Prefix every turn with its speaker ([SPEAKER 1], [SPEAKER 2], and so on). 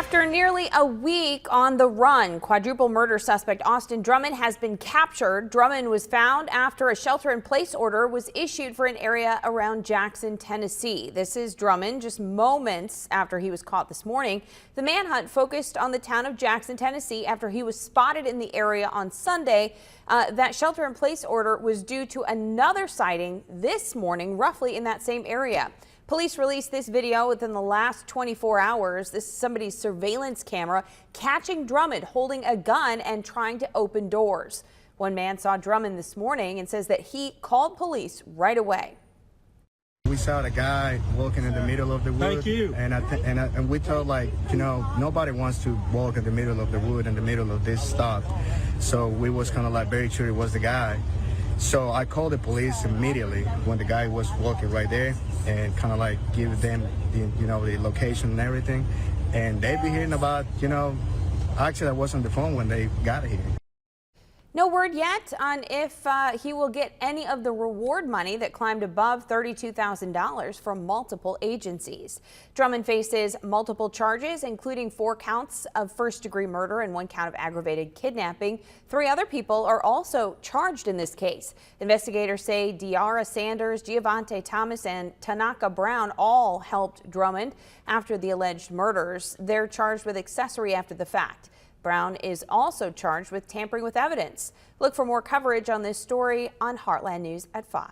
[SPEAKER 1] After nearly a week on the run, quadruple murder suspect Austin Drummond has been captured. Drummond was found after a shelter-in-place order was issued for an area around Jackson, Tennessee. This is Drummond just moments after he was caught this morning. The manhunt focused on the town of Jackson, Tennessee after he was spotted in the area on Sunday. That shelter-in-place order was due to another sighting this morning, roughly in that same area. Police released this video within the last 24 hours. This is somebody's surveillance camera catching Drummond holding a gun and trying to open doors. One man saw Drummond this morning and says that he called police right away.
[SPEAKER 2] We saw the guy walking in the middle of the wood.
[SPEAKER 3] Thank you.
[SPEAKER 2] And we thought, like, you know, nobody wants to walk in the middle of the wood in the middle of this stop. So we was kind of like very sure it was the guy. So I called the police immediately when the guy was walking right there and kind of like give them the location and everything. And they be hearing about, actually I was on the phone when they got here.
[SPEAKER 1] No word yet on if he will get any of the reward money that climbed above $32,000 from multiple agencies. Drummond faces multiple charges, including 4 counts of first-degree murder and 1 count of aggravated kidnapping. 3 other people are also charged in this case. Investigators say Diara Sanders, Giovante Thomas, and Tanaka Brown all helped Drummond after the alleged murders. They're charged with accessory after the fact. Brown is also charged with tampering with evidence. Look for more coverage on this story on Heartland News at 5.